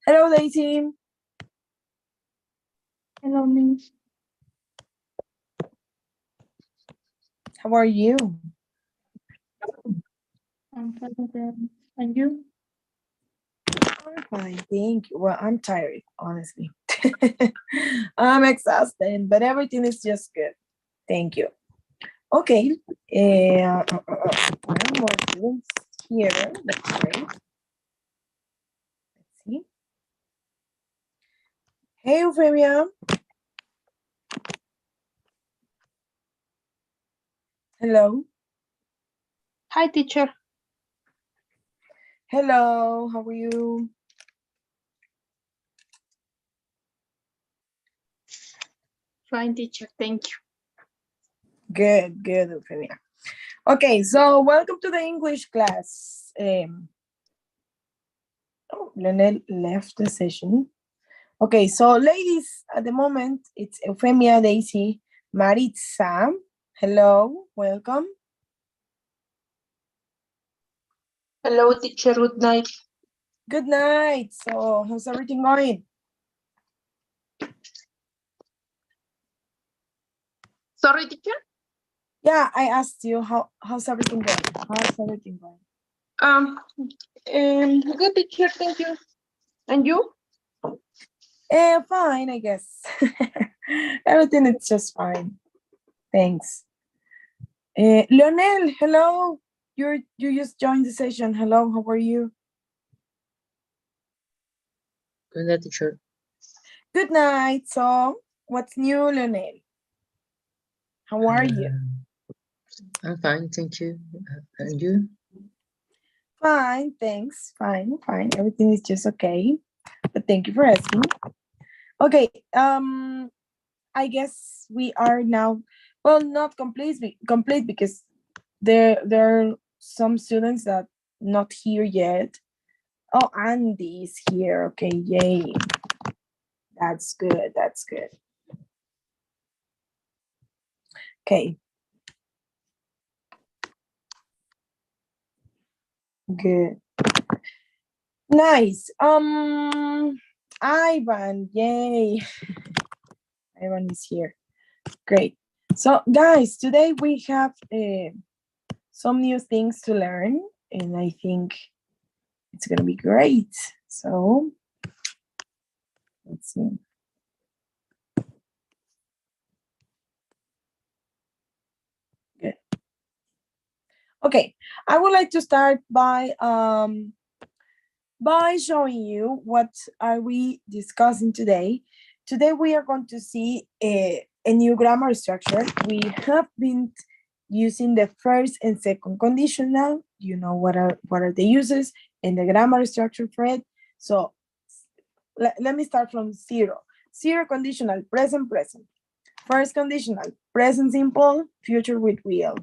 Hello, Daisy. Hello, Miss. How are you? I'm fine. And you? I'm fine, thank you. Well, I'm tired, honestly. I'm exhausted, but everything is just good. Thank you. Okay. One more students here. That's great. Let's see. Hey, Euphemia. Hello. Hi, teacher. Hello. How are you? Fine, teacher. Thank you. Good, good, Euphemia. Okay, so welcome to the English class. Lionel left the session. Okay, so ladies, at the moment, it's Euphemia, Daisy, Maritza. Hello, welcome. Hello, teacher. Good night. Good night. So how's everything going? Sorry, teacher. Yeah, I asked you how's everything going? How's everything going? Good, teacher. Thank you. And you? Fine, I guess. Everything is just fine. Thanks. Lionel, hello. You just joined the session. Hello, how are you? Good night, teacher. Good night. So, what's new, Lionel? How are you? I'm fine, thank you. And you? Fine, thanks. Fine. Everything is just okay. But thank you for asking. Okay. I guess we are now, well, not complete because there are some students that not here yet. Oh, Andy is here. Okay, yay. That's good. That's good. Okay. Good. Nice. Ivan, yay. Ivan is here. Great. So guys, today we have some new things to learn, and I think it's gonna be great. So let's see. Good. Okay, I would like to start by showing you what are we discussing today. Today we are going to see a new grammar structure. We have been using the first and second conditional. You know what are the uses and the grammar structure for it. So let me start from zero. Zero conditional, present. First conditional, present simple, future with will.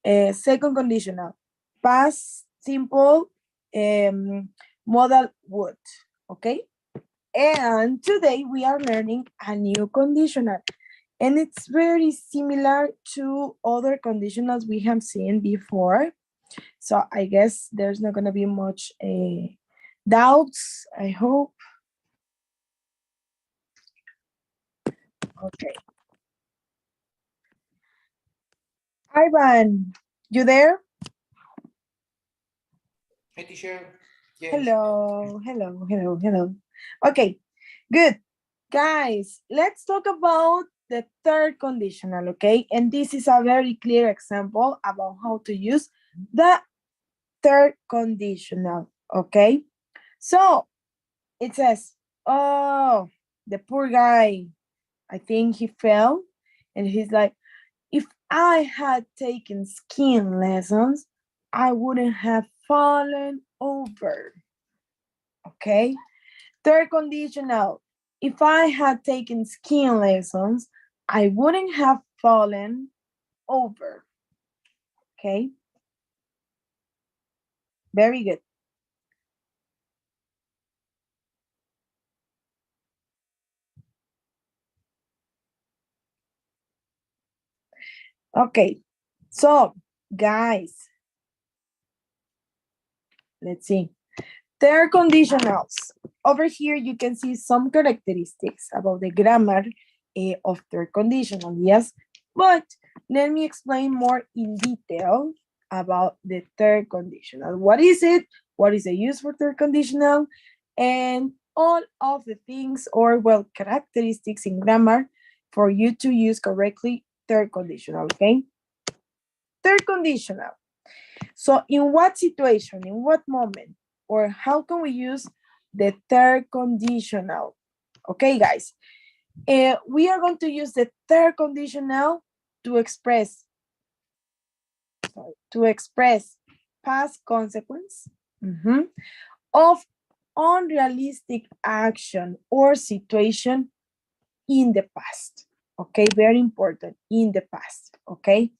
Second conditional, past simple, modal would. Okay. And today we are learning a new conditional. And it's very similar to other conditionals we have seen before. So I guess there's not going to be much doubts, I hope. Okay. Ivan, you there? Hey, teacher. Yes. Hello. Okay, good. Guys, let's talk about the third conditional, okay? And this is a very clear example about how to use the third conditional, okay? So, it says, oh, the poor guy, I think he fell, and he's like, if I had taken skiing lessons, I wouldn't have fallen over, okay? Third conditional, if I had taken skiing lessons, I wouldn't have fallen over, okay? Very good. Okay, so guys, let's see. Third conditionals. over here you can see some characteristics about the grammar of third conditional, yes? But let me explain more in detail about the third conditional. What is it? What is the use for third conditional? And all of the things or, well, characteristics in grammar for you to use correctly third conditional, okay? Third conditional. So in what situation, in what moment, or how can we use the third conditional? Okay, guys. We are going to use the third conditional to express past consequence of unrealistic action or situation in the past. Okay, very important, in the past. Okay,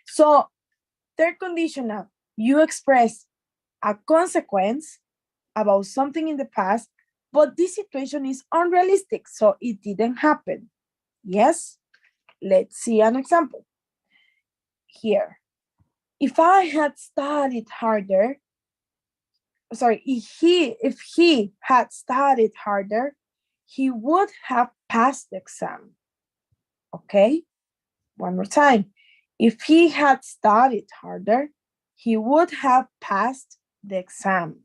so third conditional, you express a consequence about something in the past, but this situation is unrealistic, so it didn't happen. Yes, let's see an example here. If I had studied harder, sorry, if he had studied harder, he would have passed the exam. Okay, one more time. If he had studied harder, he would have passed the exam.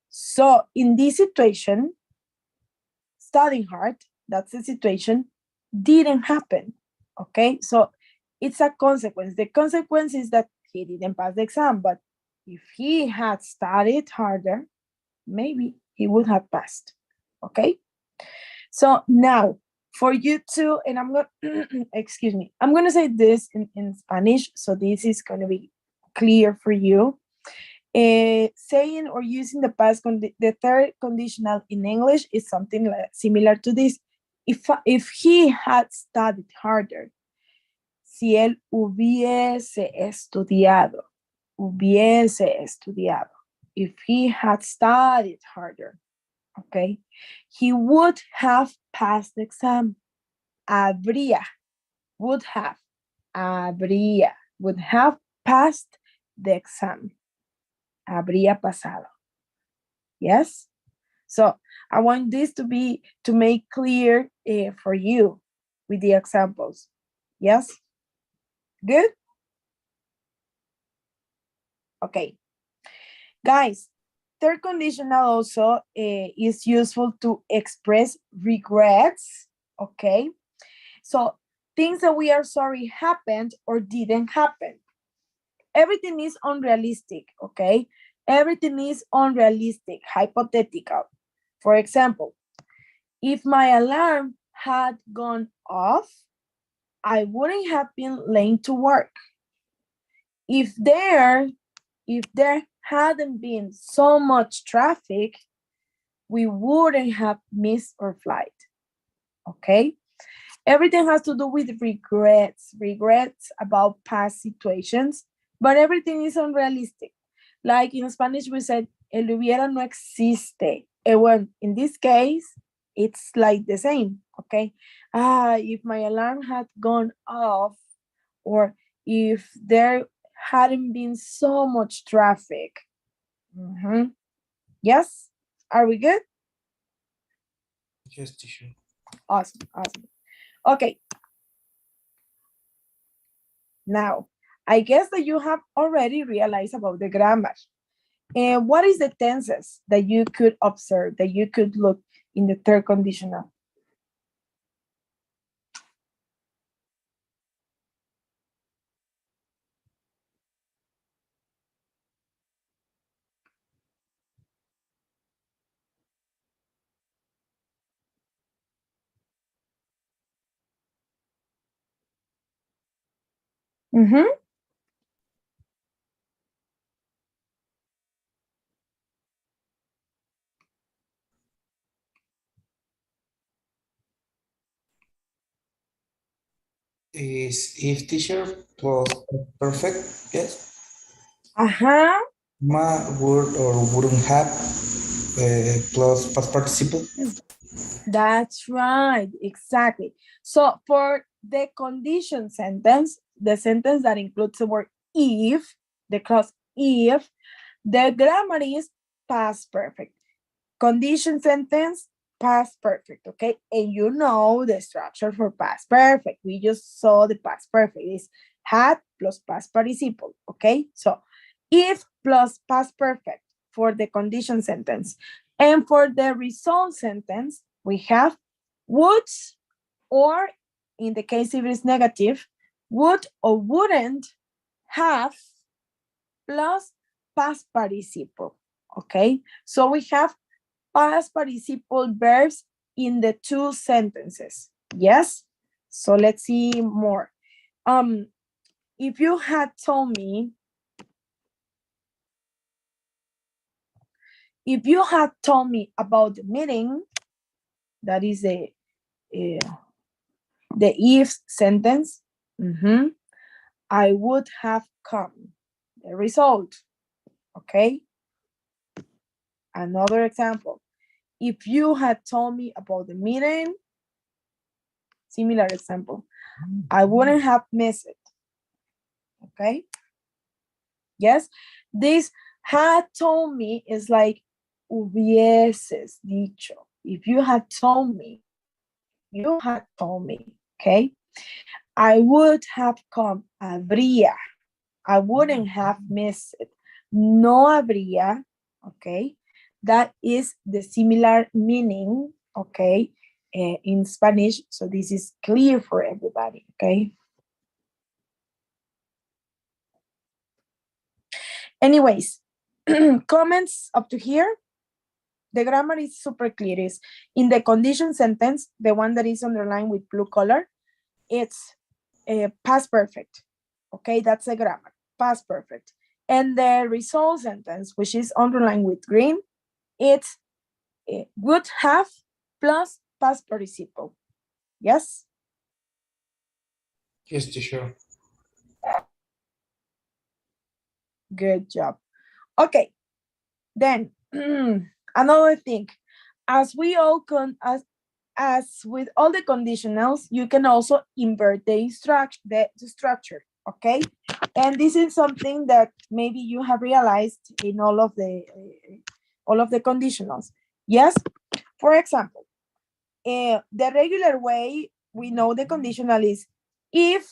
So in this situation, studying hard, that's the situation, didn't happen. Okay, so it's a consequence. The consequence is that he didn't pass the exam, but if he had studied harder, maybe he would have passed. Okay, so now for you to, and I'm going excuse me, I'm going to say this in Spanish, so this is going to be clear for you. Saying or using the past, the third conditional in English is something like, similar to this. If he had studied harder, si él hubiese estudiado, if he had studied harder, okay, he would have passed the exam. Habría, would have passed the exam. Habría pasado. Yes? So I want this to make clear for you with the examples. Yes? Good? Okay. Guys, third conditional also is useful to express regrets. Okay? So things that we are sorry happened or didn't happen. Everything is unrealistic, okay? Everything is unrealistic, hypothetical. For example, if my alarm had gone off, I wouldn't have been late to work. If there hadn't been so much traffic, we wouldn't have missed our flight, okay? Everything has to do with regrets about past situations, but everything is unrealistic. Like in Spanish, we said, el hubiera no existe. Well, in this case, it's like the same, okay? If my alarm had gone off, or if there hadn't been so much traffic. Yes? Are we good? Yes, teacher. Awesome. Okay. Now, I guess that you have already realized about the grammar. And what is the tenses that you could observe, that you could look in the third conditional? Is if teacher plus perfect, yes. Would or wouldn't have plus past participle. That's right, exactly. So for the condition sentence, the sentence that includes the word if, the clause if, the grammar is past perfect. condition sentence, past perfect, okay? And you know the structure for past perfect. We just saw the past perfect is had plus past participle, okay? So if plus past perfect for the condition sentence. And for the result sentence, we have would, or in the case if it's negative, would or wouldn't have plus past participle, okay? So we have past participle verbs in the two sentences, yes? So let's see more. If you had told me, about the meeting, that is the if sentence, I would have come. The result, okay? Another example. If you had told me about the meeting, similar example, I wouldn't have missed it, okay? Yes, this had told me is like hubieses dicho. If you had told me, okay? I would have come, habría. I wouldn't have missed it. No habría, okay? That is the similar meaning, okay, in Spanish. So this is clear for everybody, okay? Anyways, comments up to here. The grammar is super clear. Is in the condition sentence, the one that is underlined with blue color, it's past perfect. Okay, that's the grammar, past perfect. And the result sentence, which is underlined with green, it's would have plus past participle. Yes? Yes, teacher. Good job. Okay, then another thing, as we all as with all the conditionals, you can also invert the structure, okay? And this is something that maybe you have realized in all of the conditionals. Yes, for example, the regular way we know the conditional is if,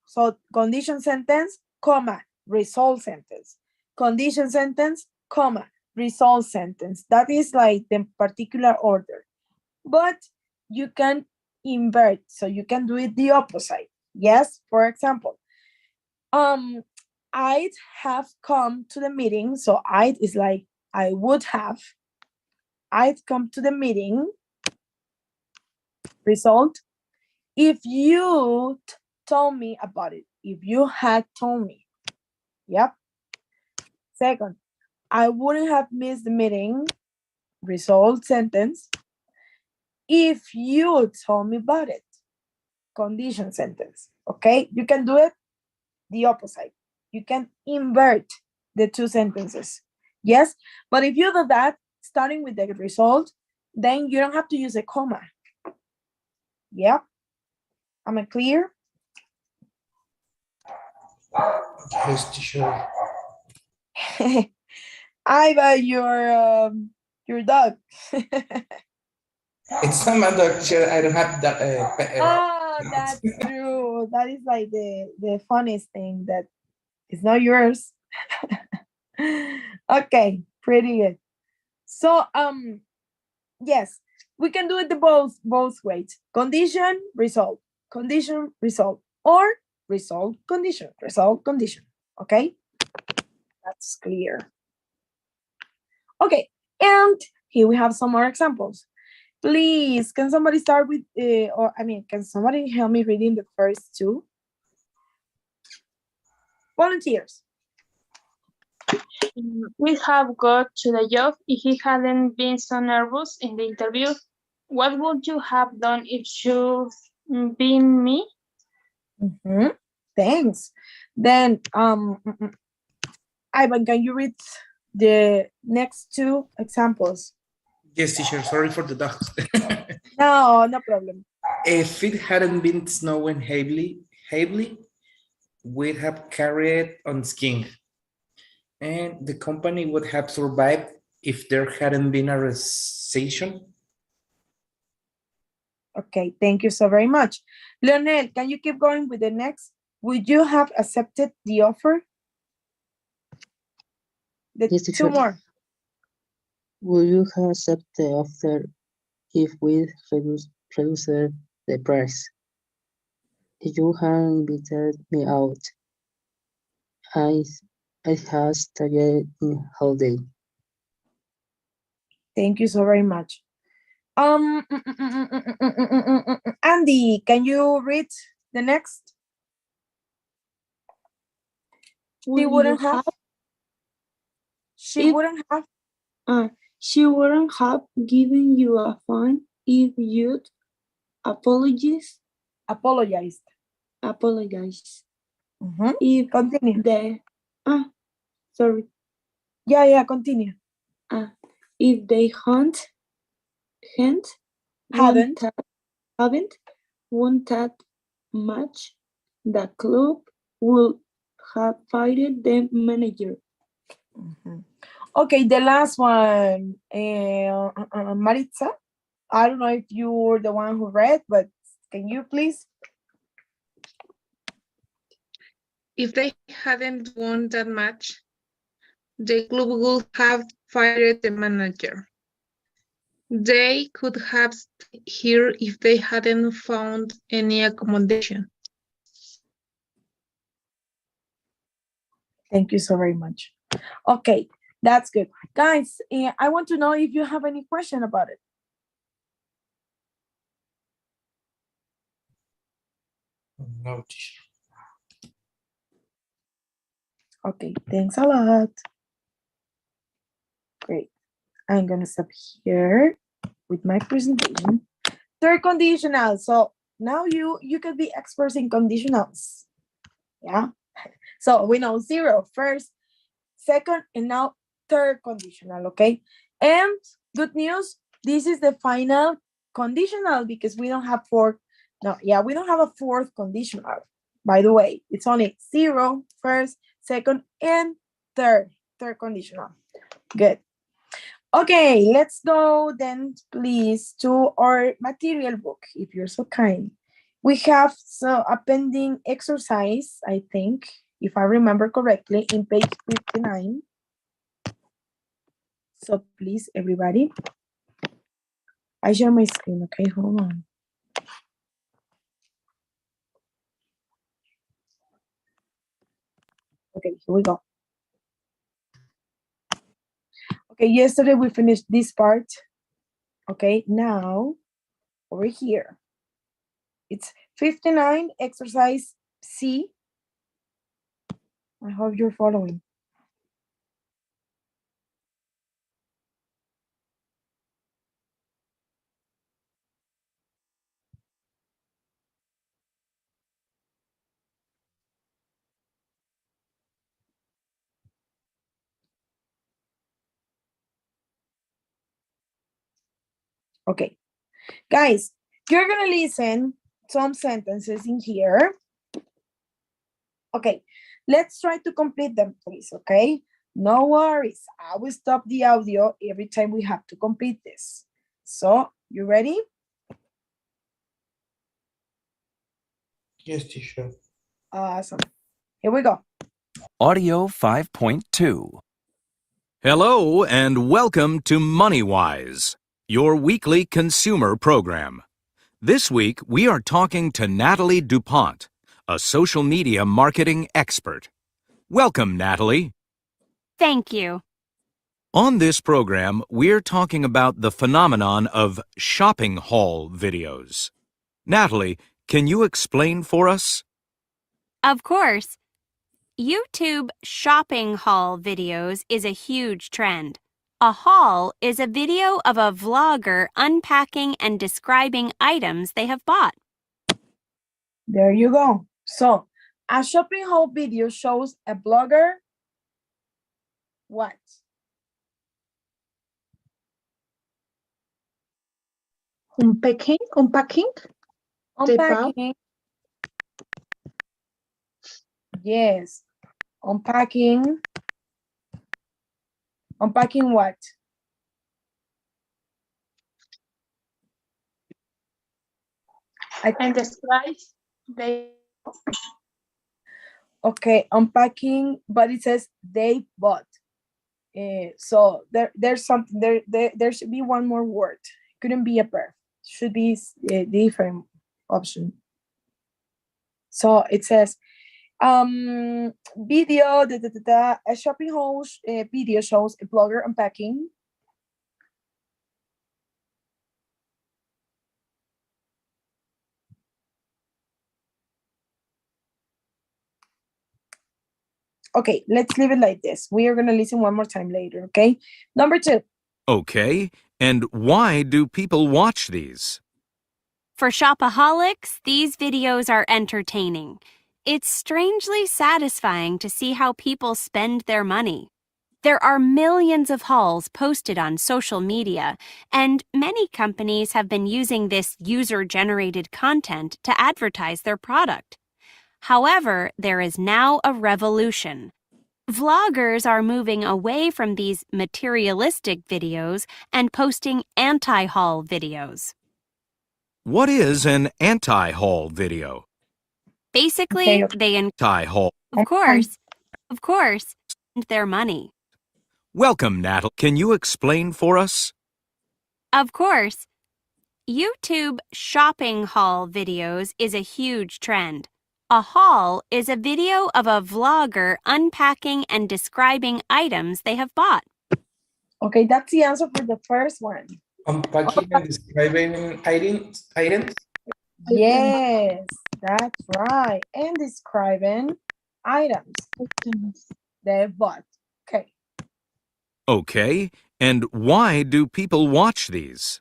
so condition sentence, comma, result sentence, condition sentence, comma, result sentence. That is like the particular order. But you can invert, so you can do it the opposite. Yes, for example, I'd have come to the meeting. So I'd is like I would have. I'd come to the meeting. Result, if you told me about it, if you had told me. Yep. Second, I wouldn't have missed the meeting. Result sentence, if you told me about it. Condition sentence. Okay, you can do it the opposite. You can invert the two sentences. Yes, but if you do that, starting with the result, then you don't have to use a comma. Yep. Am I clear? Yes, teacher. I buy your dog. It's not my dog, teacher. I don't have that. Oh, that's true. That is like the funniest thing, that it's not yours. Okay, pretty good. So yes, we can do it the both ways. Condition, result, or result, condition. Okay, that's clear. Okay, and here we have some more examples. Please, can somebody start with, can somebody help me reading the first two? Volunteers. We have got to the job if he hadn't been so nervous in the interview. What would you have done if you'd been me? Thanks. Then, Ivan, can you read the next two examples? Yes, teacher. Sorry for the dogs. No problem. If it hadn't been snowing heavily, we'd have carried on skiing. And the company would have survived if there hadn't been a recession. Okay, thank you so very much. Leonel, can you keep going with the next? Would you have accepted the offer? The Yes, two teacher. more. Will you have accepted the offer if we reduce the price? If you had invited me out, I have stayed in holiday. Thank you so very much. Andy, can you read the next? She Will you wouldn't have. She if- wouldn't have. She wouldn't have given you a fine if you'd apologize. Apologized. Mhm. If Continue. the sorry. Yeah, continue. If they haven't won that match, the club would have fired the manager. Mhm. Okay, the last one, Maritza. I don't know if you're the one who read, but can you please? If they hadn't won that match, the club would have fired the manager. They could have stayed here if they hadn't found any accommodation. Thank you so very much. Okay, that's good. Guys, I want to know if you have any question about it. No, teacher. Okay, thanks a lot. Great. I'm gonna stop here with my presentation. Third conditional. So now you can be experts in conditionals. Yeah. So we know 0 first, second, and now third conditional, okay? And good news, this is the final conditional because we don't have we don't have a fourth conditional. By the way, it's only 0, first, second, and third conditional. Good. Okay, let's go then, please, to our material book, if you're so kind. We have a pending exercise, I think, if I remember correctly, in page 59. So please, everybody. I share my screen, okay? Hold on. Okay, here we go. Okay, yesterday we finished this part. Okay, now over here. It's 59, exercise C. I hope you're following. Okay, guys, you're gonna listen some sentences in here. Okay, let's try to complete them, please, okay? No worries, I will stop the audio every time we have to complete this. So, you ready? Yes, teacher. Awesome. Here we go. Audio 5.2. Hello and welcome to MoneyWise, your weekly consumer program. This week, we are talking to Natalie DuPont, a social media marketing expert. Welcome, Natalie. Thank you. On this program, we're talking about the phenomenon of shopping haul videos. Natalie, can you explain for us? Of course. YouTube shopping haul videos is a huge trend. A haul is a video of a vlogger unpacking and describing items they have bought. There you go. So, a shopping haul video shows a blogger what? Unpacking? Unpacking. Yes. Unpacking. Unpacking what? and describe they. Okay, unpacking, but it says they bought. So there's something there should be one more word. Couldn't be a verb. Should be a different option. So it says video a shopping house video shows a blogger unpacking. Okay, let's leave it like this. We are going to listen one more time later, okay? Number 2. Okay, and why do people watch these? For shopaholics, these videos are entertaining. It's strangely satisfying to see how people spend their money. There are millions of hauls posted on social media, and many companies have been using this user-generated content to advertise their product. However, there is now a revolution. Vloggers are moving away from these materialistic videos and posting anti-haul videos. What is an anti-haul video? Basically, Okay. they Anti-haul. of course, spend their money. Welcome, Natalie. Can you explain for us? Of course. YouTube shopping haul videos is a huge trend. A haul is a video of a vlogger unpacking and describing items they have bought. Okay, that's the answer for the first one. Unpacking and describing items. Yes, that's right. And describing items they bought. Okay. Okay, and why do people watch these?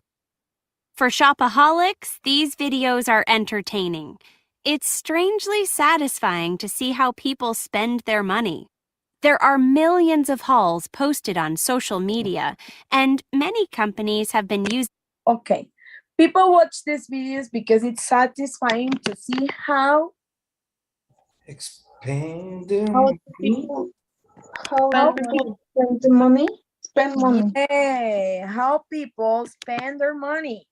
For shopaholics, these videos are entertaining. It's strangely satisfying to see how people spend their money. There are millions of hauls posted on social media, and many companies have been using. Okay. People watch these videos because it's satisfying to see how Expand them. How people spend the money? Spend money. yeah, how people spend their money.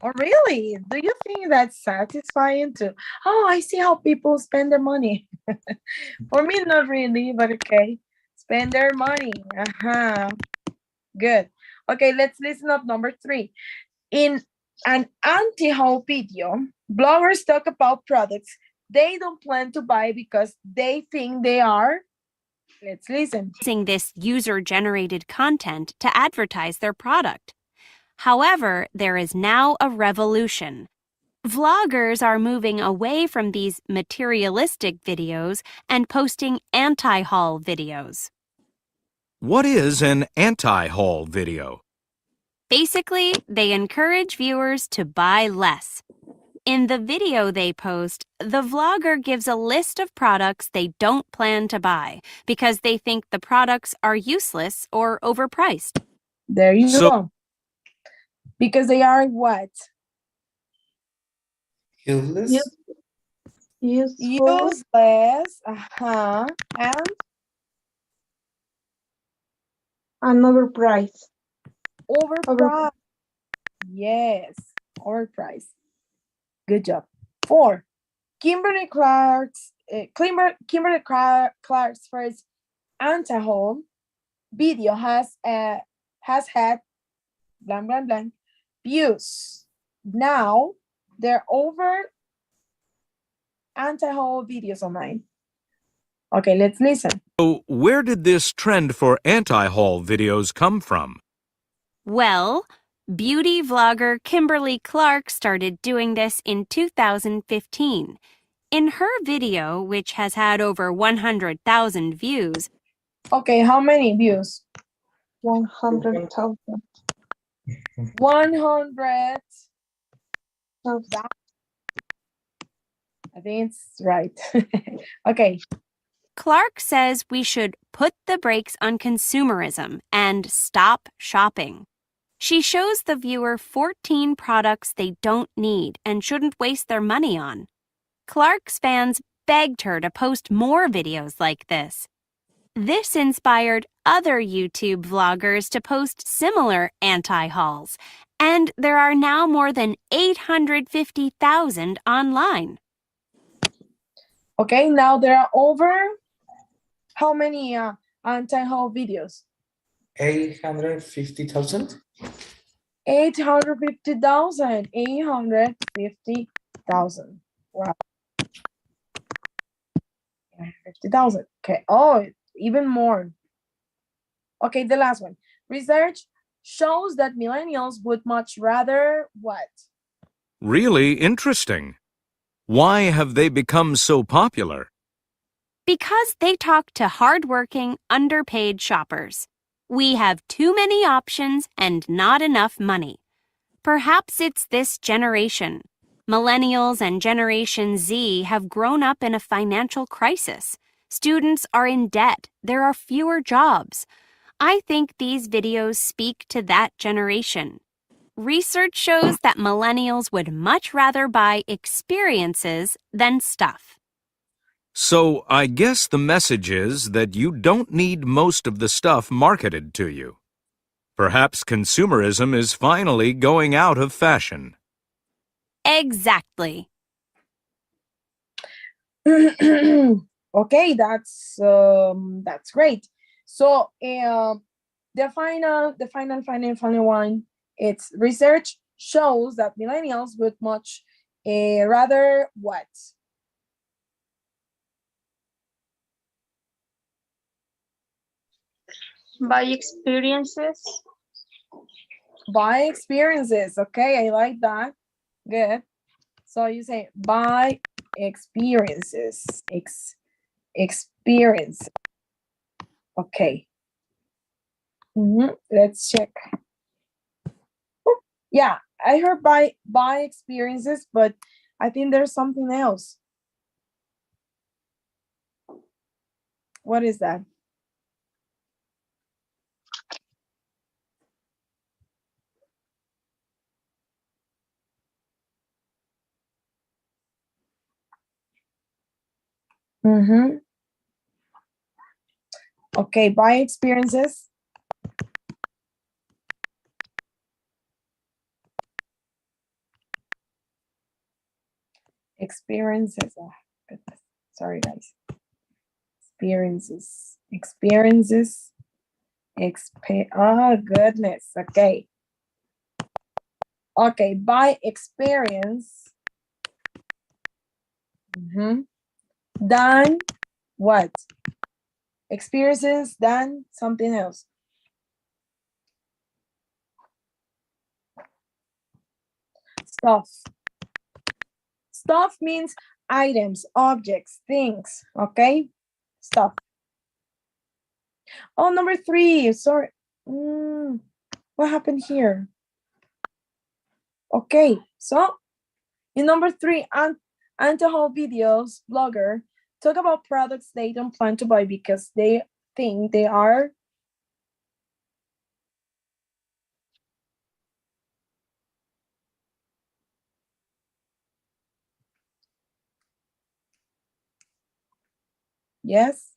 Oh, really? Do you think that's satisfying to, oh, I see how people spend their money. For me, not really, but okay. Spend their money. Good. Okay, let's listen up number 3. In an anti-haul video, bloggers talk about products they don't plan to buy because they think they are. Let's listen. Using this user-generated content to advertise their product. However, there is now a revolution. Vloggers are moving away from these materialistic videos and posting anti-haul videos. What is an anti-haul video? Basically, they encourage viewers to buy less. In the video they post, the vlogger gives a list of products they don't plan to buy because they think the products are useless or overpriced. There you So- go. Because they are what? Useless. Useful. Useless. And Another price. overpriced. Yes, overpriced. Good job. 4. Kimberly Clark's first anti-haul video has had blank blank blank views. Now there are over anti-haul videos online. Okay, let's listen. So, where did this trend for anti-haul videos come from? Well, beauty vlogger Kimberly Clark started doing this in 2015. In her video, which has had over 100,000 views, Okay, how many views? 100,000. 100. I think it's right. Okay. Clark says we should put the brakes on consumerism and stop shopping. She shows the viewer 14 products they don't need and shouldn't waste their money on. Clark's fans begged her to post more videos like this. This inspired other YouTube vloggers to post similar anti-hauls, and there are now more than 850,000 online. Okay, now there are over how many anti-haul videos? 850,000. 850,000. 850,000. Wow. 50,000. Okay. Oh, even more. Okay, the last one. Research shows that millennials would much rather what? Really interesting. Why have they become so popular? Because they talk to hardworking, underpaid shoppers. We have too many options and not enough money. Perhaps it's this generation. Millennials and Generation Z have grown up in a financial crisis. Students are in debt. There are fewer jobs. I think these videos speak to that generation. Research shows that millennials would much rather buy experiences than stuff. So I guess the message is that you don't need most of the stuff marketed to you. Perhaps consumerism is finally going out of fashion. Exactly. Okay, that's great. So the final one. It's research shows that millennials would much rather what? By experiences. Buy experiences. Okay, I like that. Good. So you say buy experiences. Experience. Okay. Let's check. Oh, yeah, I heard buy experiences, but I think there's something else. What is that? Okay, buy experiences. Experiences. Oh, goodness. Sorry, guys. Experiences. Oh, goodness. Okay. Okay, by experience. Done what? Experiences done something else. Stuff. Stuff means items, objects, things. Okay? Stuff. Oh, number 3. Sorry. What happened here? Okay, so in number 3, anti-haul videos blogger talk about products they don't plan to buy because they think they are yes.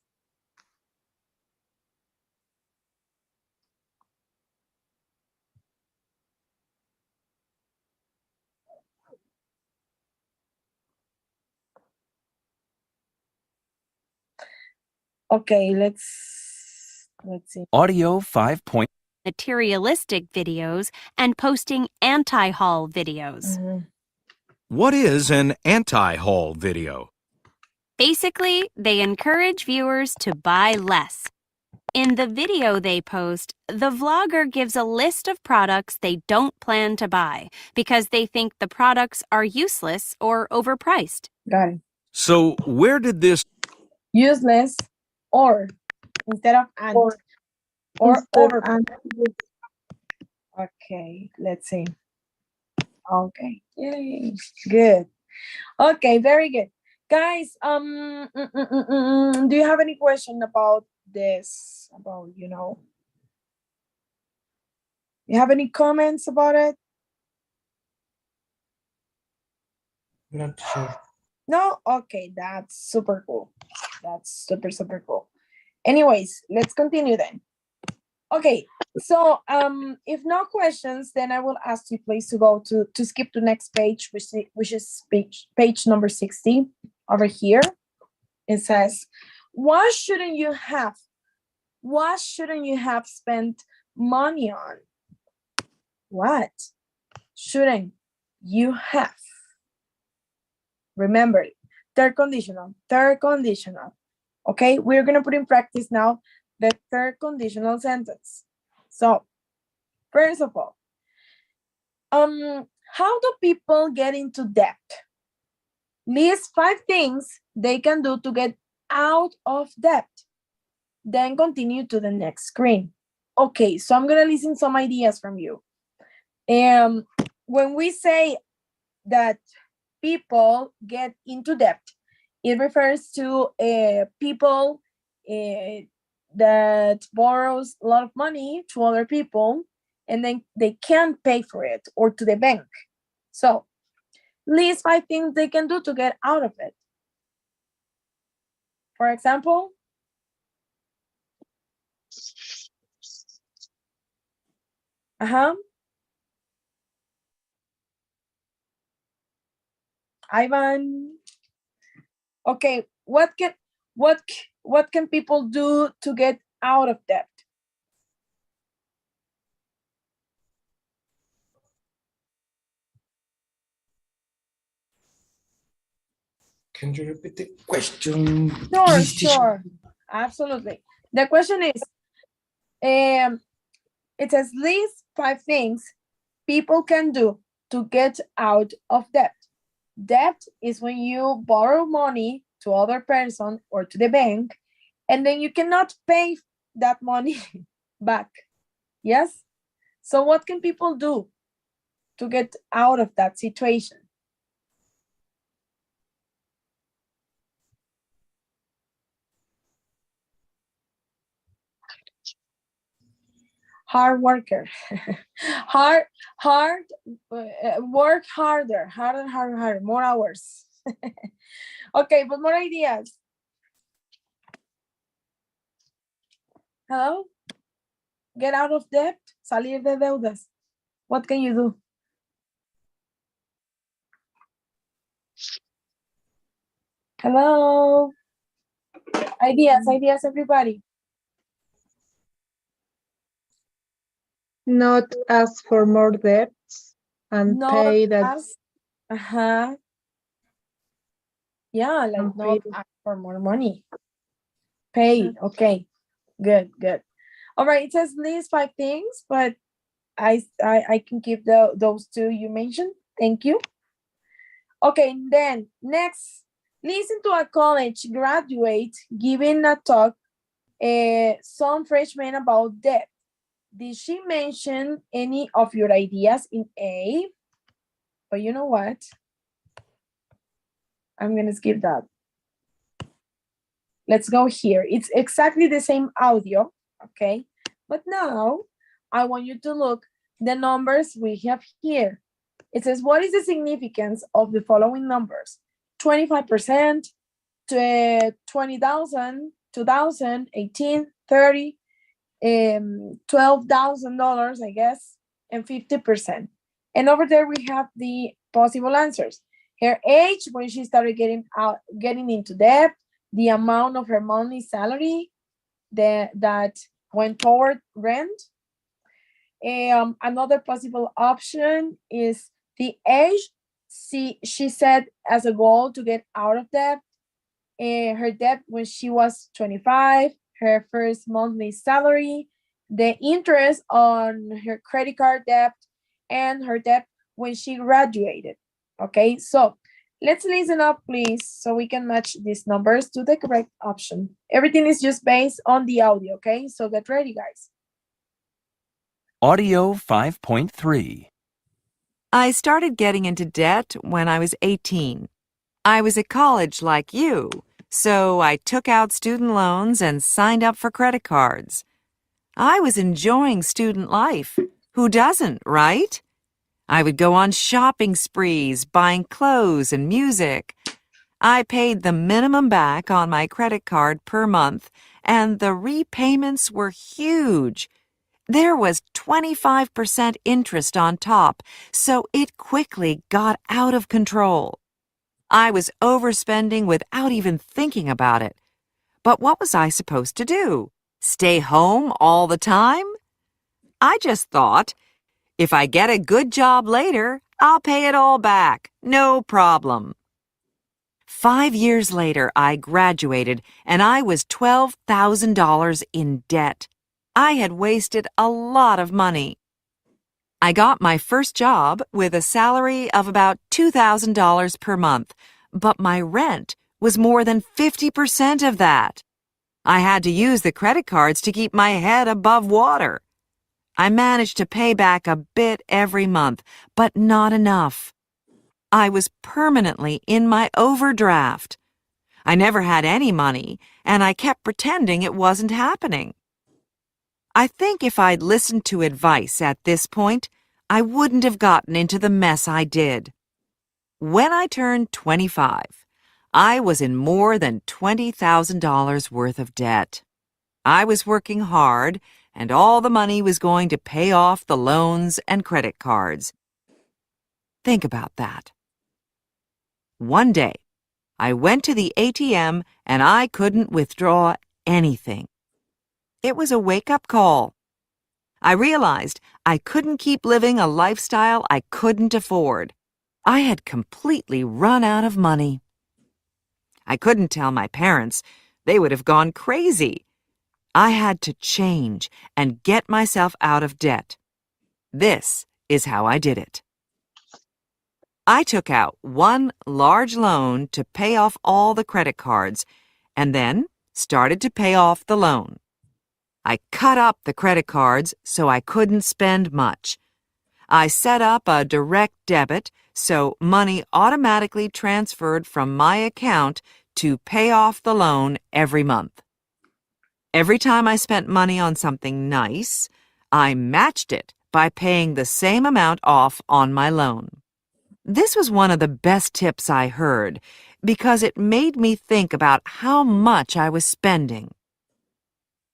Okay, let's see. Audio 5. Materialistic videos and posting anti-haul videos. What is an anti-haul video? Basically, they encourage viewers to buy less. In the video they post, the vlogger gives a list of products they don't plan to buy because they think the products are useless or overpriced. Got it. So where did this Useless or instead of and or over. Okay, let's see. Okay, yay, good. Okay, very good. Guys, do you have any question about this? About, you have any comments about it? Not sure. No? Okay, that's super cool. That's super, super cool. Anyways, let's continue then. Okay, so if no questions, then I will ask you please to go to skip to next page, which is page number 60 over here. It says, what shouldn't you have spent money on? What shouldn't you have? Remember, third conditional. Okay, we're gonna put in practice now the third conditional sentence. So, first of all, how do people get into debt? List 5 things they can do to get out of debt. Then continue to the next screen. Okay, so I'm gonna listen some ideas from you. When we say that people get into debt, it refers to people that borrows a lot of money to other people and then they can't pay for it, or to the bank. So list 5 things they can do to get out of it. For example, Ivan. Okay, what can people do to get out of debt? Can you repeat the question? Sure, please, teacher? sure. Absolutely. The question is, it says list 5 things people can do to get out of debt. Debt is when you borrow money to other person or to the bank, and then you cannot pay that money back. Yes? So what can people do to get out of that situation? Hard worker. Work harder, more hours. Okay, but more ideas. Hello? Get out of debt, salir de deudas. What can you do? Hello? Ideas, everybody. Not ask for more debts and pay that. Yeah, like And not pay. ask for more money. Pay, okay. Good. All right, it says list 5 things, but I can keep those 2 you mentioned. Thank you. Okay, then next, listen to a college graduate giving a talk, some freshmen about debt. Did she mention any of your ideas in A? But you know what? I'm gonna skip that. Let's go here. It's exactly the same audio, okay? But now I want you to look the numbers we have here. It says, what is the significance of the following numbers? 25%, 20,000, 2,000, 18, 30, $12,000, I guess, and 50%. And over there we have the possible answers. Her age, when she started getting into debt, the amount of her monthly salary that went toward rent. Another possible option is the age. She said as a goal to get out of debt. Her debt when she was 25, her first monthly salary, the interest on her credit card debt, and her debt when she graduated. Okay, so let's listen up, please, so we can match these numbers to the correct option. Everything is just based on the audio, okay? So get ready, guys. Audio 5.3. I started getting into debt when I was 18. I was at college like you, so I took out student loans and signed up for credit cards. I was enjoying student life. Who doesn't, right? I would go on shopping sprees, buying clothes and music. I paid the minimum back on my credit card per month and the repayments were huge. There was 25% interest on top, so it quickly got out of control. I was overspending without even thinking about it. But what was I supposed to do? Stay home all the time? I just thought, if I get a good job later, I'll pay it all back. No problem. 5 years later, I graduated and I was $12,000 in debt. I had wasted a lot of money. I got my first job with a salary of about $2,000 per month, but my rent was more than 50% of that. I had to use the credit cards to keep my head above water. I managed to pay back a bit every month, but not enough. I was permanently in my overdraft. I never had any money, and I kept pretending it wasn't happening. I think if I'd listened to advice at this point, I wouldn't have gotten into the mess I did. When I turned 25, I was in more than $20,000 worth of debt. I was working hard, and all the money was going to pay off the loans and credit cards. Think about that. One day, I went to the ATM and I couldn't withdraw anything. It was a wake-up call. I realized I couldn't keep living a lifestyle I couldn't afford. I had completely run out of money. I couldn't tell my parents. They would have gone crazy. I had to change and get myself out of debt. This is how I did it. I took out one large loan to pay off all the credit cards and then started to pay off the loan. I cut up the credit cards so I couldn't spend much. I set up a direct debit so money automatically transferred from my account to pay off the loan every month. Every time I spent money on something nice, I matched it by paying the same amount off on my loan. This was one of the best tips I heard because it made me think about how much I was spending.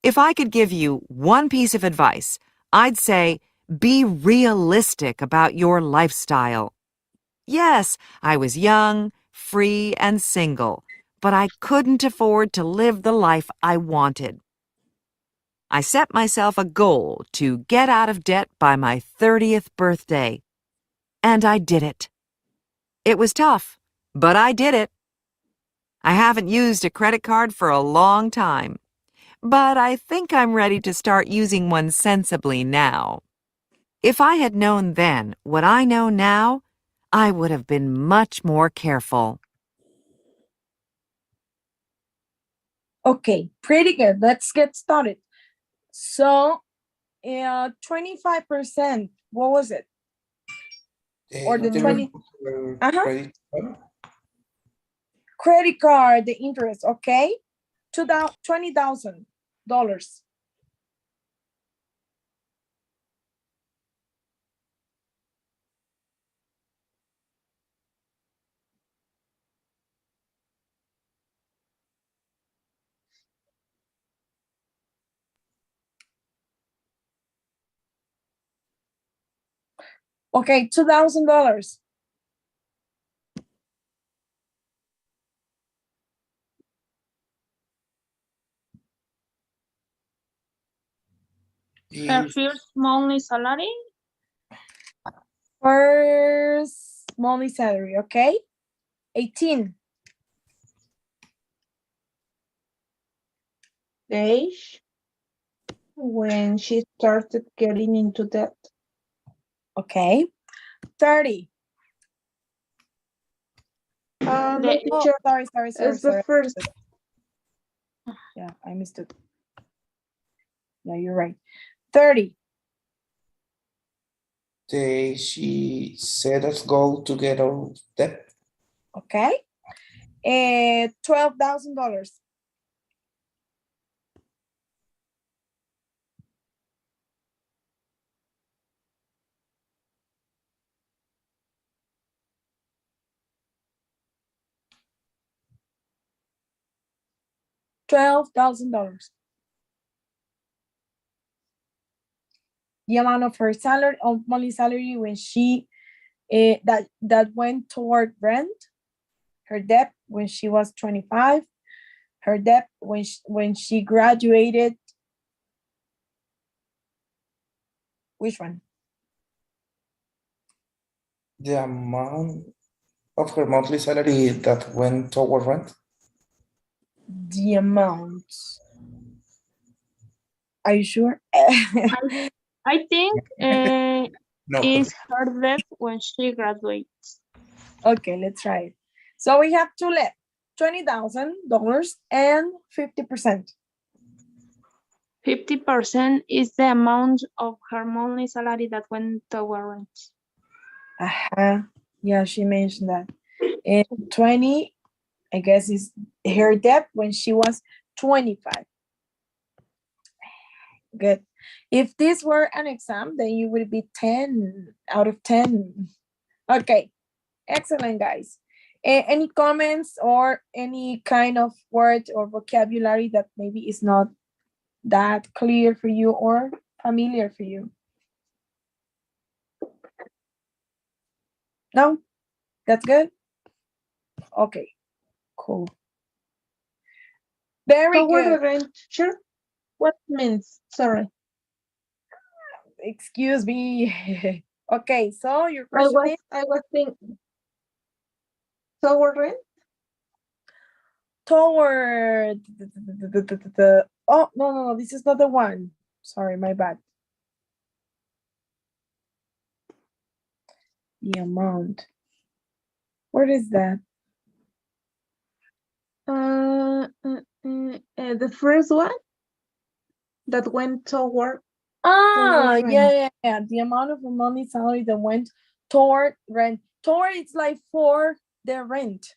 If I could give you one piece of advice, I'd say be realistic about your lifestyle. Yes, I was young, free, and single, but I couldn't afford to live the life I wanted. I set myself a goal to get out of debt by my 30th birthday, and I did it. It was tough, but I did it. I haven't used a credit card for a long time, but I think I'm ready to start using one sensibly now. If I had known then what I know now, I would have been much more careful. Okay, pretty good. Let's get started. So, 25%, what was it? Or the 20? Credit card. Credit card, the interest, okay? $20,000. Okay, $2,000. First monthly salary, First monthly salary, okay? 18. Age when she started getting into debt. Okay. 30. No, The- teacher, Sorry. it's the first. Yeah, I missed it. Yeah, you're right. 30. She set as goal to get out of debt. Okay. $12,000. $12,000. The amount of her salary, of monthly salary when she that went toward rent, her debt when she was 25, her debt when she graduated. Which one? The amount of her monthly salary that went toward rent. The amount. Are you sure? I think No. is her debt when she graduates. Okay, let's try it. So we have two left, $20,000 and 50%. 50% is the amount of her monthly salary that went toward rent. Yeah, she mentioned that. And 20, I guess, is her debt when she was 25. Good. If this were an exam, then you would be 10 out of 10. Okay, excellent, guys. Any comments or any kind of word or vocabulary that maybe is not that clear for you or familiar for you? No? That's good? Okay, cool. Very Toward good. the rent, sure. What means? Sorry. Excuse me. Okay, so your question is? I was thinking. Toward rent? Toward oh, no, this is not the one. Sorry, my bad. The amount. What is that? The first one that went toward. Ah, rent. yeah. The amount of money salary that went toward rent. Toward, it's like for the rent.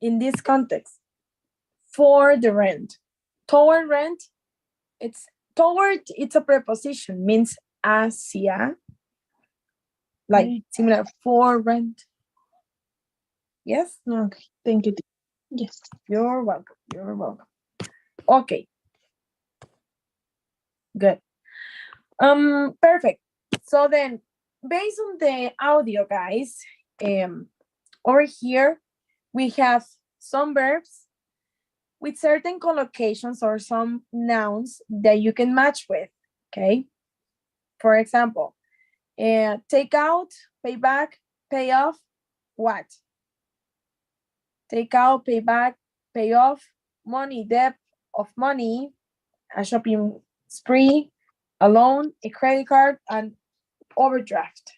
In this context, for the rent. Toward rent, it's toward, it's a preposition, means hacia, like similar for rent. Yes? Okay, thank you. Yes. You're welcome. You're welcome. Okay. Good. Perfect. So then, based on the audio, guys, over here we have some verbs with certain collocations or some nouns that you can match with. Okay. For example, take out, pay back, pay off. What? Take out, pay back, pay off, money, debt of money, a shopping spree, a loan, a credit card, and overdraft.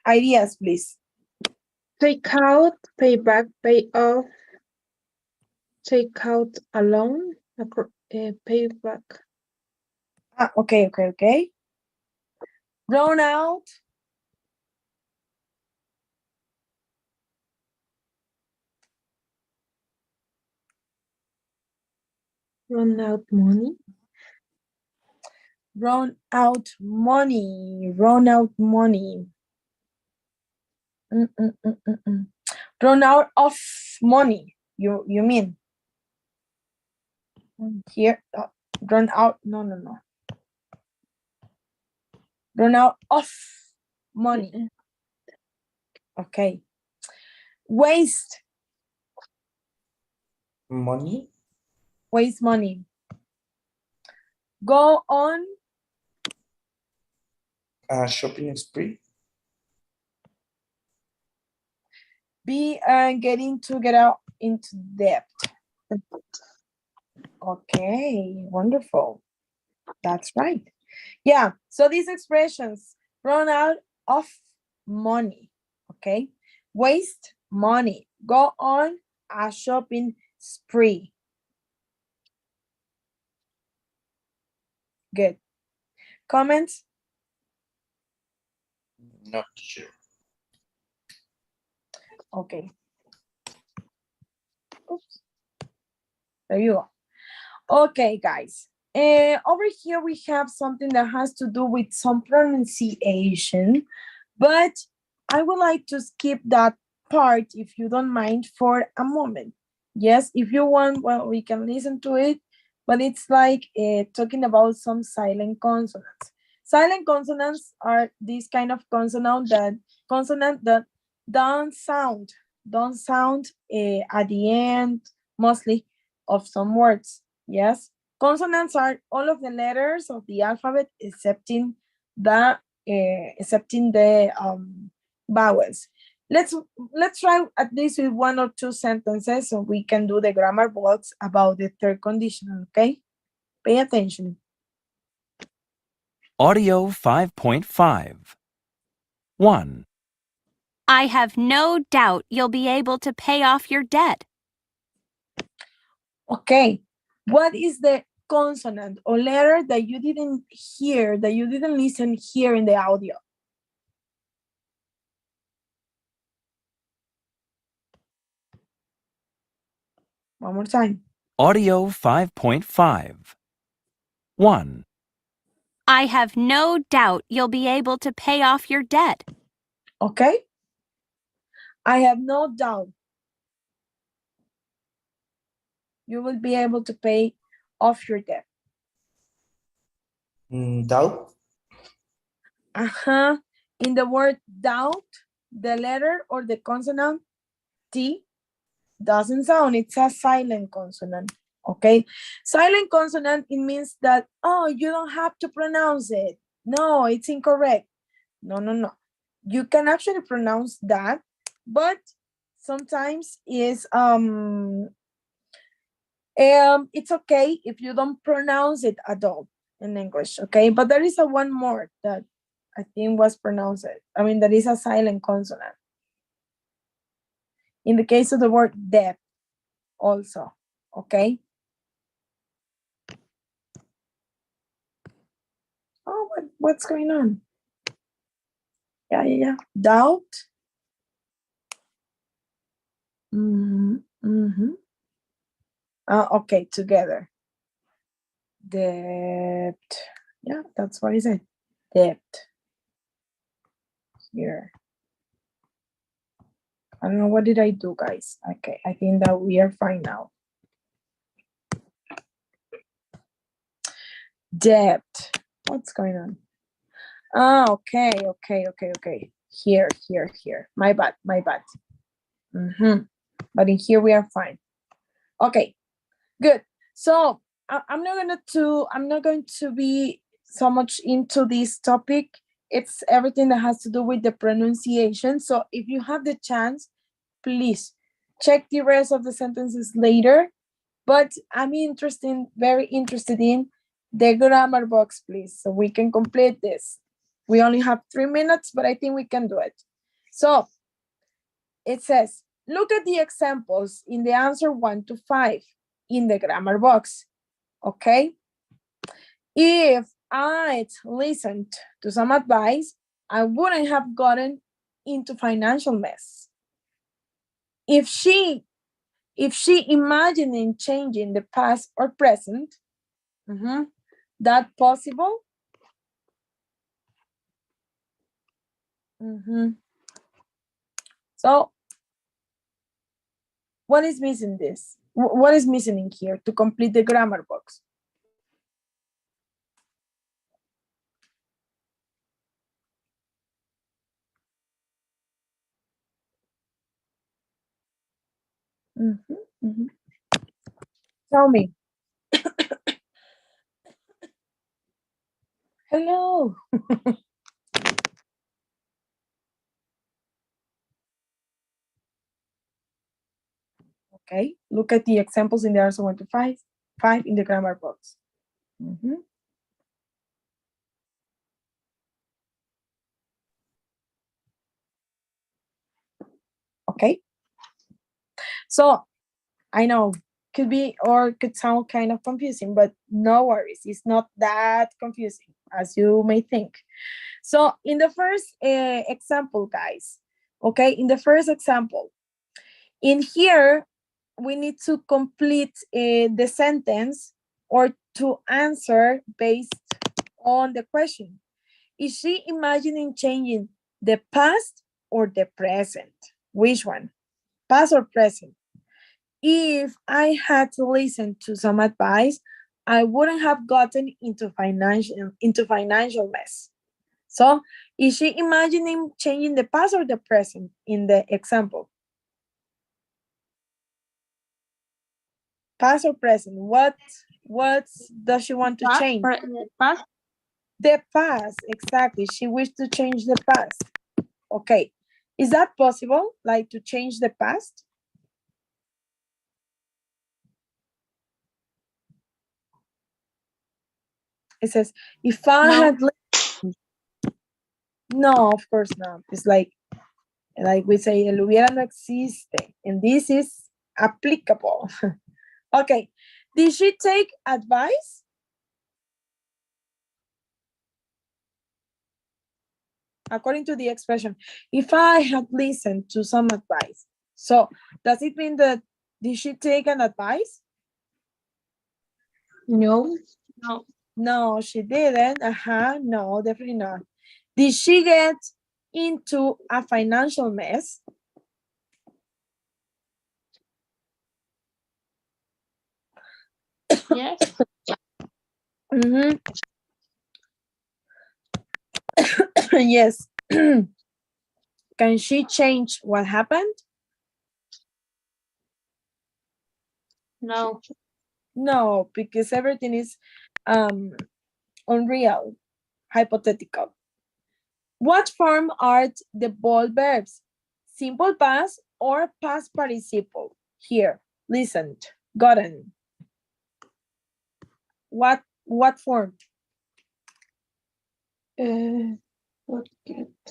Ideas, please. Take out, pay back, pay off. Take out a loan, pay back. Okay. Run out. Run out money. Run out money. Run out money. Run out of money. You mean? Here, run out. No. Run out of money. Okay. Waste. Money. Waste money. Go on. Shopping spree. Be getting to get out into debt. Okay, wonderful. That's right. Yeah, so these expressions, run out of money, okay? Waste money. Go on a shopping spree. Good. Comments? Not sure. Okay. Oops. There you go. Okay, guys. Over here, we have something that has to do with some pronunciation, but I would like to skip that part, if you don't mind, for a moment. Yes, if you want, well, we can listen to it, but it's like talking about some silent consonants. Silent consonants are this kind of consonant that don't sound at the end, mostly, of some words. Yes, consonants are all of the letters of the alphabet excepting the vowels. Let's try at least with one or two sentences so we can do the grammar blocks about the third conditional, okay? Pay attention. Audio 5.5. 1, I have no doubt you'll be able to pay off your debt. Okay, what is the consonant or letter that you didn't hear, that you didn't listen here in the audio? One more time. Audio 5.5. 1, I have no doubt you'll be able to pay off your debt. Okay? I have no doubt you will be able to pay off your debt. Doubt. In the word doubt, the letter or the consonant T doesn't sound. It's a silent consonant. Okay? Silent consonant, it means that, oh, you don't have to pronounce it. No, it's incorrect. No. You can actually pronounce that, but sometimes it's okay if you don't pronounce it at all in English, okay? But there is a one more that I think was pronounced. I mean, that is a silent consonant. In the case of the word debt also, okay? Oh, what's going on? Yeah. Doubt. Okay, together. Debt. Yeah, that's what I said. Debt. Here. I don't know, what did I do, guys? Okay, I think that we are fine now. Debt. What's going on? Okay. Here. My bad. But in here we are fine. Okay, good. So I'm not going to be so much into this topic. It's everything that has to do with the pronunciation. So if you have the chance, please check the rest of the sentences later. But I'm very interested in the grammar box, please, so we can complete this. We only have 3 minutes, but I think we can do it. So it says, look at the examples in the answer 1 to 5 in the grammar box, okay? If I'd listened to some advice, I wouldn't have gotten into financial mess. If she imagining changing the past or present, that possible? So what is missing this? What is missing in here to complete the grammar box? Tell me. Hello. Okay, look at the examples in the answer 1 to 5 in the grammar box. Okay, so I know could be or could sound kind of confusing, but no worries, it's not that confusing as you may think. So in the first example, guys, okay, in the first example, in here we need to complete the sentence or to answer based on the question. Is she imagining changing the past or the present? Which one? Past or present? If I had to listen to some advice, I wouldn't have gotten into financial mess. So, is she imagining changing the past or the present in the example? Past or present? What does she want to change? Past. The past, exactly. She wished to change the past. Okay. Is that possible? Like to change the past? It says, if I had... No, of course not. It's like we say, el hubiera no existe. And this is applicable. Okay. Did she take advice? According to the expression, if I had listened to some advice. So does it mean that did she take an advice? No. No. No, she didn't. No, definitely not. Did she get into a financial mess? Yes. Mm-hmm. Yes. Can she change what happened? No. No, because everything is unreal, hypothetical. What form are the bold verbs? Simple past or past participle? Here, listened, gotten. What form?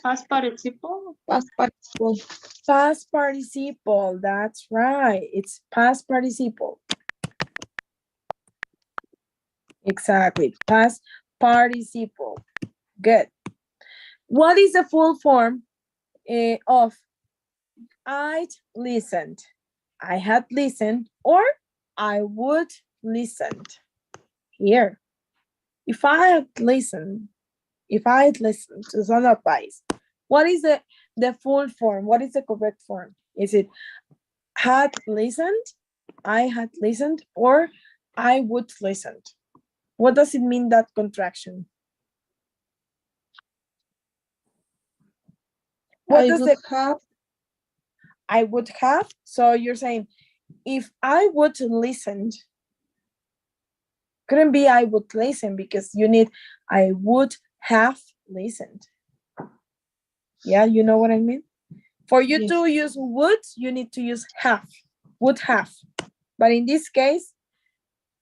Past participle. Past participle. Past participle, that's right. It's past participle. Exactly, past participle. Good. What is the full form of I'd listened, I had listened, or I would listened? Here, if I had listened to some advice, what is the full form? What is the correct form? Is it had listened, I had listened, or I would listen? What does it mean, that contraction? What does it have? I would have? So you're saying, if I would listen, couldn't be I would listen, because you need I would have listened. Yeah, you know what I mean? For you Yes. to use would, you need to use have, would have. But in this case,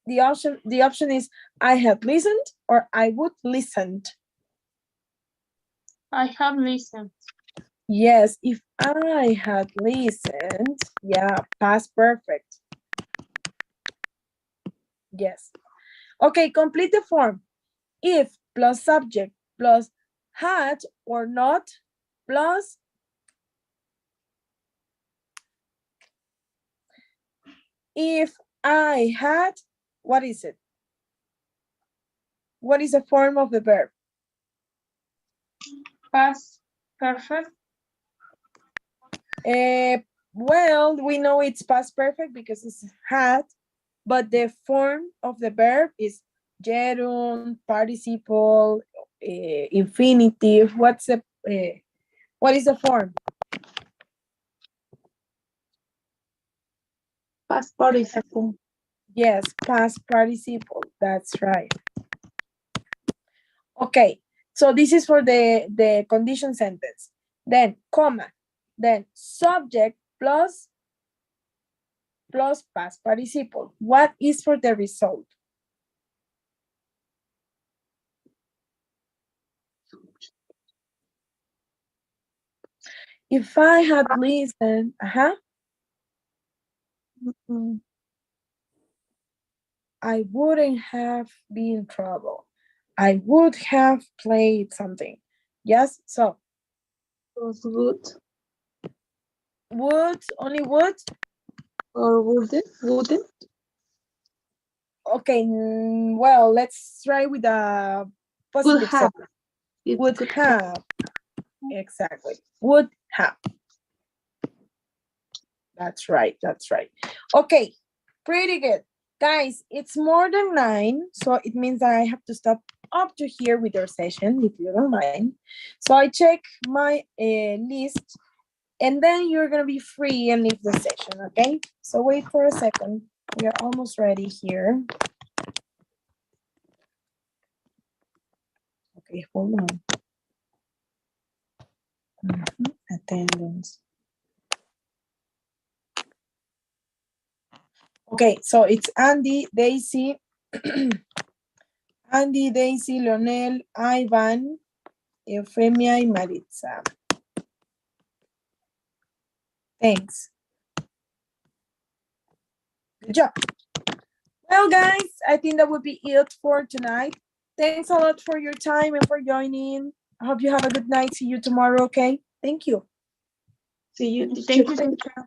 the option is I had listened or I would listened. I have listened. Yes, if I had listened, yeah, past perfect. Yes. Okay, complete the form. If plus subject plus had or not plus if I had, what is it? What is the form of the verb? Past perfect. Well, we know it's past perfect because it's had, but the form of the verb is gerund, participle, infinitive. What is the form? Past participle. Yes, past participle. That's right. Okay, so this is for the condition sentence. Then comma, then subject plus past participle. What is for the result? If I had listened, I wouldn't have been in trouble. I would have played something. Yes, so Would would, only would, or wouldn't? Wouldn't? Okay, well, let's try with a positive have. sentence. It Would could have. Exactly. Would have. That's right. That's right. Okay, pretty good. Guys, it's more than 9, so it means that I have to stop up to here with your session, if you don't mind. So I check my list, and then you're going to be free and leave the session, okay? So wait for a second. We are almost ready here. Okay, hold on. Attendance. Okay, so it's Andy, Daisy, Andy, Daisy, Leonel, Ivan, Eufemia, y Maritza. Thanks. Good job. Well, guys, I think that would be it for tonight. Thanks a lot for your time and for joining. I hope you have a good night. See you tomorrow, okay? Thank you. see you. Thank you, teacher. teacher.